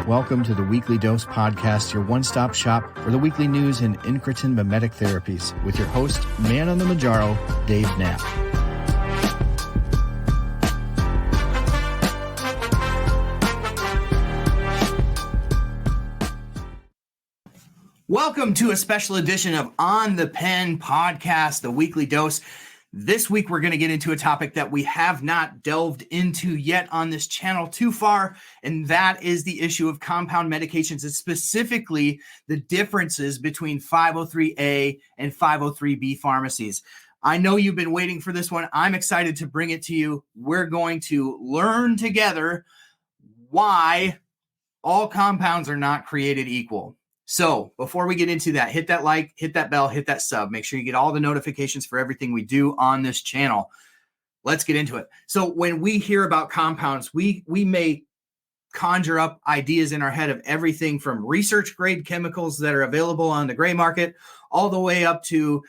Welcome to the Weekly Dose Podcast, your one-stop shop for the weekly news in incretin mimetic therapies, with your host, ManOnMounjaro, Dave Knapp. Welcome to a special edition of OnThePen Podcast, the Weekly Dose. This week, we're going to get into a topic that we have not delved into yet on this channel too far, and that is the issue of compound medications, and specifically the differences between 503A and 503B pharmacies. I know you've been waiting for this one. I'm excited to bring it to you. We're going to learn together why all compounds are not created equal. So before we get into that, hit that like, hit that bell, hit that sub. Make sure you get all the notifications for everything we do on this channel. Let's get into it. So when we hear about compounds, we may conjure up ideas in our head of everything from research grade chemicals that are available on the gray market all the way up to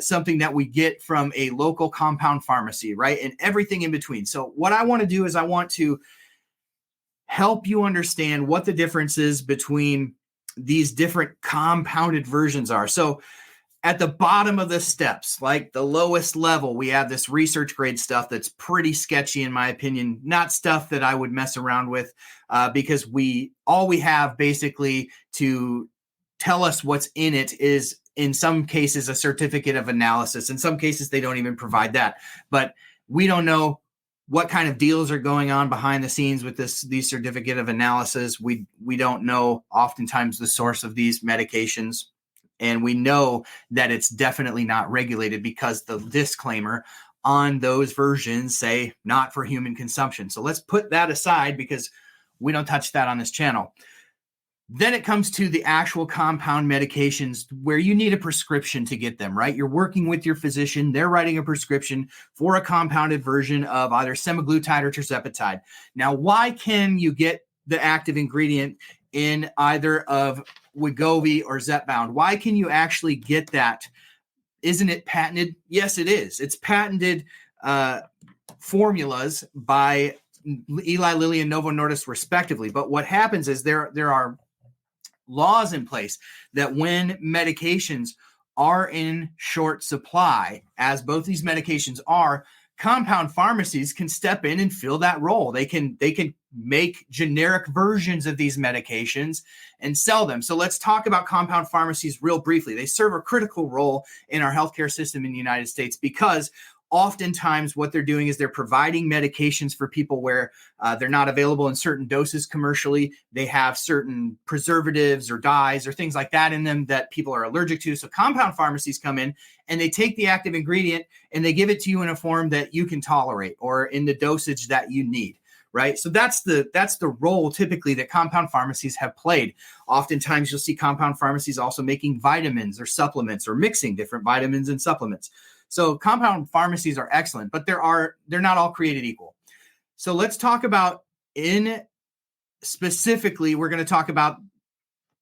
something that we get from a local compound pharmacy, right? And everything in between. So what I want to do is I want to help you understand what the difference is between these different compounded versions are. So at the bottom of the steps, like the lowest level, we have this research grade stuff that's pretty sketchy, in my opinion, not stuff that I would mess around with because all we have basically to tell us what's in it is, in some cases, a certificate of analysis. In some cases, they don't even provide that, but we don't know what kind of deals are going on behind the scenes with these certificate of analysis. We don't know oftentimes the source of these medications, and we know that it's definitely not regulated because the disclaimer on those versions say not for human consumption. So let's put that aside because we don't touch that on this channel. Then it comes to the actual compound medications where you need a prescription to get them, right? You're working with your physician. They're writing a prescription for a compounded version of either semaglutide or tirzepatide. Now, why can you get the active ingredient in either of Wegovy or Zepbound? Why can you actually get that? Isn't it patented? Yes, it is. It's patented formulas by Eli Lilly and Novo Nordisk, respectively. But what happens is there are laws in place that when medications are in short supply, as both these medications are, compound pharmacies can step in and fill that role. They can make generic versions of these medications and sell them. So let's talk about compound pharmacies real briefly. They serve a critical role in our healthcare system in the United States because oftentimes what they're doing is they're providing medications for people where they're not available in certain doses commercially. They have certain preservatives or dyes or things like that in them that people are allergic to. So compound pharmacies come in and they take the active ingredient and they give it to you in a form that you can tolerate or in the dosage that you need. Right. So that's the role typically that compound pharmacies have played. Oftentimes you'll see compound pharmacies also making vitamins or supplements or mixing different vitamins and supplements. So compound pharmacies are excellent, but they're not all created equal. So let's talk about specifically, we're going to talk about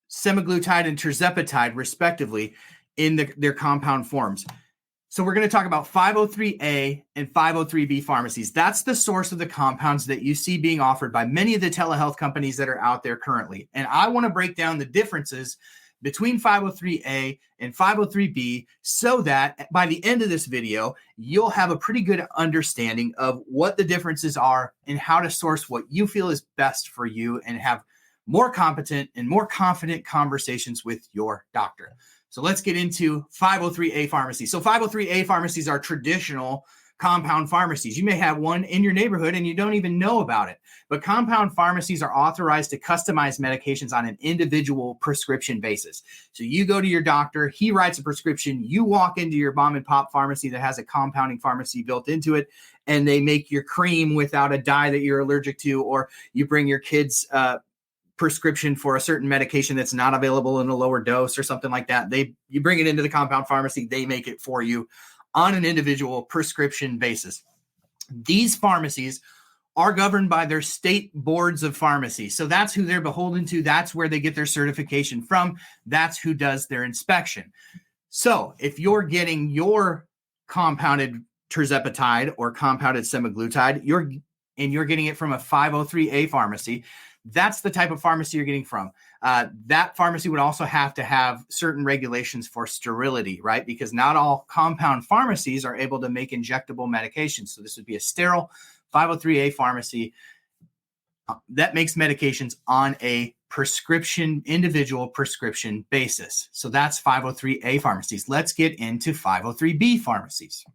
semaglutide and tirzepatide respectively in their compound forms. So we're going to talk about 503A and 503B pharmacies. That's the source of the compounds that you see being offered by many of the telehealth companies that are out there currently. And I want to break down the differences between 503A and 503B so that by the end of this video, you'll have a pretty good understanding of what the differences are and how to source what you feel is best for you and have more competent and more confident conversations with your doctor. So let's get into 503A pharmacies. So 503A pharmacies are traditional compound pharmacies. You may have one in your neighborhood and you don't even know about it. But compound pharmacies are authorized to customize medications on an individual prescription basis. So you go to your doctor, he writes a prescription, you walk into your mom and pop pharmacy that has a compounding pharmacy built into it, and they make your cream without a dye that you're allergic to, or you bring your kids prescription for a certain medication that's not available in a lower dose or something like that. You bring it into the compound pharmacy, they make it for you on an individual prescription basis. These pharmacies are governed by their state boards of pharmacy. So that's who they're beholden to. That's where they get their certification from. That's who does their inspection. So if you're getting your compounded tirzepatide or compounded semaglutide, you're getting it from a 503A pharmacy, That's the type of pharmacy you're getting from. That pharmacy would also have to have certain regulations for sterility, right? Because not all compound pharmacies are able to make injectable medications. So this would be a sterile 503A pharmacy that makes medications on a individual prescription basis. So that's 503A pharmacies. Let's get into 503B pharmacies.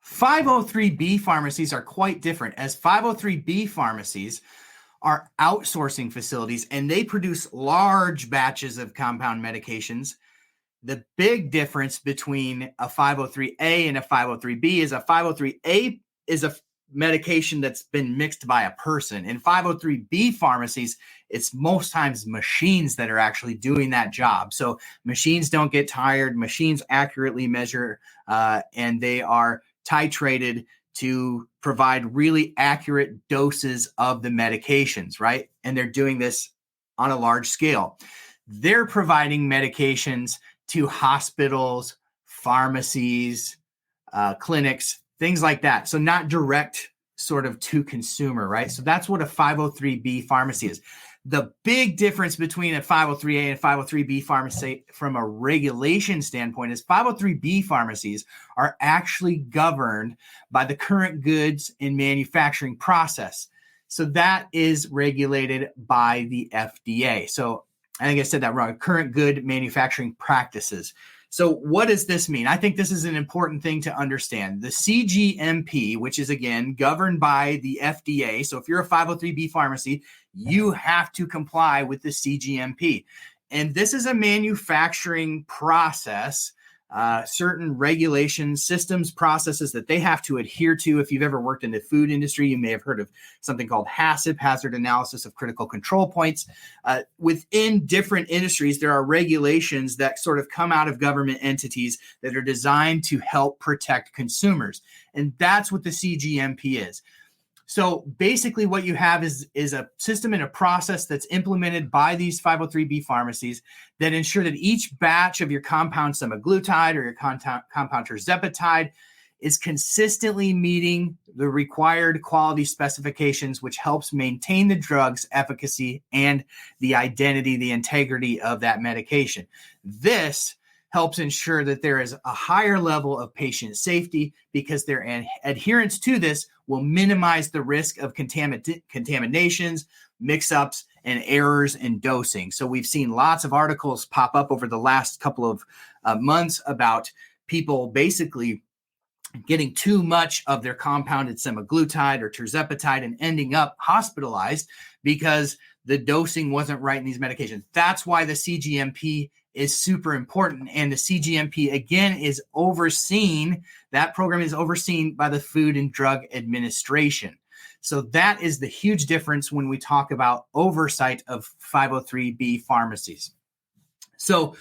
503B pharmacies are quite different, as 503B pharmacies are outsourcing facilities and they produce large batches of compound medications. The big difference between a 503A and a 503B is a 503A is a medication that's been mixed by a person. In 503B pharmacies, it's most times machines that are actually doing that job. So machines don't get tired, machines accurately measure, and they are titrated to provide really accurate doses of the medications, right? And they're doing this on a large scale. They're providing medications to hospitals, pharmacies, clinics, things like that. So not direct sort of to consumer, right? So that's what a 503B pharmacy is. The big difference between a 503A and 503B pharmacy from a regulation standpoint is 503B pharmacies are actually governed by the current goods and manufacturing process. So that is regulated by the FDA. So I think I said that wrong, current good manufacturing practices. So what does this mean? I think this is an important thing to understand. The CGMP, which is again governed by the FDA. So if you're a 503B pharmacy, you have to comply with the CGMP. And this is a manufacturing process, certain regulations, systems, processes that they have to adhere to. If you've ever worked in the food industry, you may have heard of something called HACCP, Hazard Analysis of Critical Control Points. Within different industries, there are regulations that sort of come out of government entities that are designed to help protect consumers. And that's what the CGMP is. So basically what you have is a system and a process that's implemented by these 503B pharmacies that ensure that each batch of your compound semaglutide or your compound Tirzepatide is consistently meeting the required quality specifications, which helps maintain the drug's efficacy and the identity, the integrity of that medication. This helps ensure that there is a higher level of patient safety because their adherence to this will minimize the risk of contaminations, mix-ups, and errors in dosing. So we've seen lots of articles pop up over the last couple of months about people basically getting too much of their compounded semaglutide or Tirzepatide and ending up hospitalized because the dosing wasn't right in these medications. That's why the CGMP is super important. And the CGMP, again, is overseen, that program is overseen by the Food and Drug Administration. So that is the huge difference when we talk about oversight of 503B pharmacies. So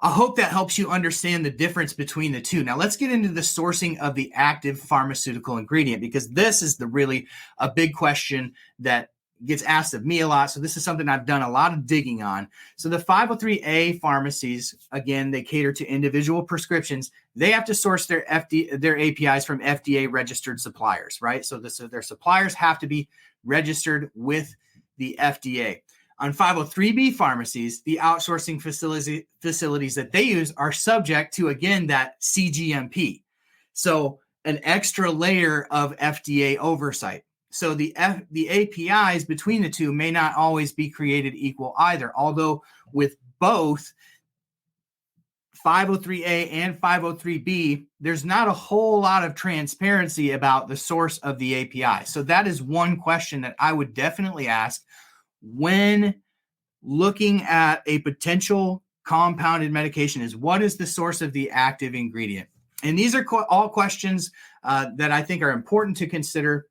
I hope that helps you understand the difference between the two. Now let's get into the sourcing of the active pharmaceutical ingredient, because this is really a big question that gets asked of me a lot. So this is something I've done a lot of digging on. So the 503A pharmacies, again, they cater to individual prescriptions. They have to source their APIs from FDA registered suppliers, right? So their suppliers have to be registered with the FDA. On 503B pharmacies, the outsourcing facilities that they use are subject to, again, that CGMP. So an extra layer of FDA oversight. So the APIs between the two may not always be created equal either, although with both 503A and 503B, there's not a whole lot of transparency about the source of the API. So that is one question that I would definitely ask when looking at a potential compounded medication is, what is the source of the active ingredient? And these are all questions that I think are important to consider,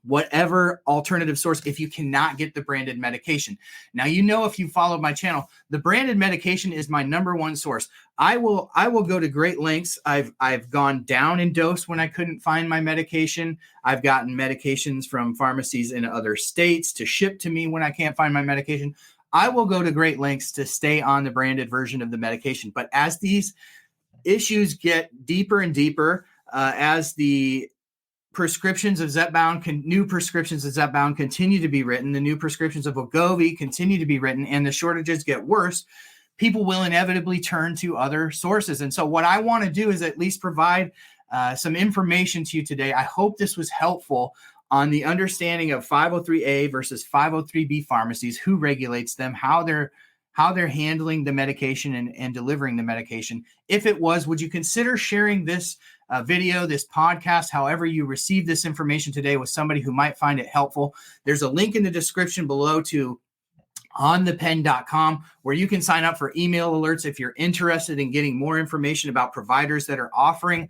whatever alternative source, if you cannot get the branded medication. Now, if you followed my channel, the branded medication is my number one source. I will go to great lengths. I've gone down in dose when I couldn't find my medication. I've gotten medications from pharmacies in other states to ship to me when I can't find my medication. I will go to great lengths to stay on the branded version of the medication. But as these issues get deeper and deeper, as the prescriptions of Zepbound, new prescriptions of Zepbound continue to be written. The new prescriptions of Wegovy continue to be written, and the shortages get worse. People will inevitably turn to other sources. And so what I want to do is at least provide some information to you today. I hope this was helpful on the understanding of 503A versus 503B pharmacies, who regulates them, how they're handling the medication and delivering the medication. If it was, would you consider sharing this video, this podcast, however you receive this information today, with somebody who might find it helpful? There's a link in the description below to OnThePen.com, where you can sign up for email alerts if you're interested in getting more information about providers that are offering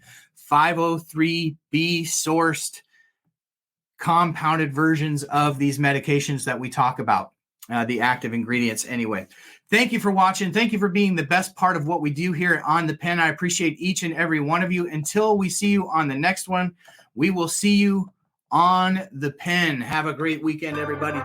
503B sourced compounded versions of these medications that we talk about, the active ingredients anyway. Thank you for watching. Thank you for being the best part of what we do here at On The Pen. I appreciate each and every one of you. Until we see you on the next one, we will see you on the pen. Have a great weekend, everybody.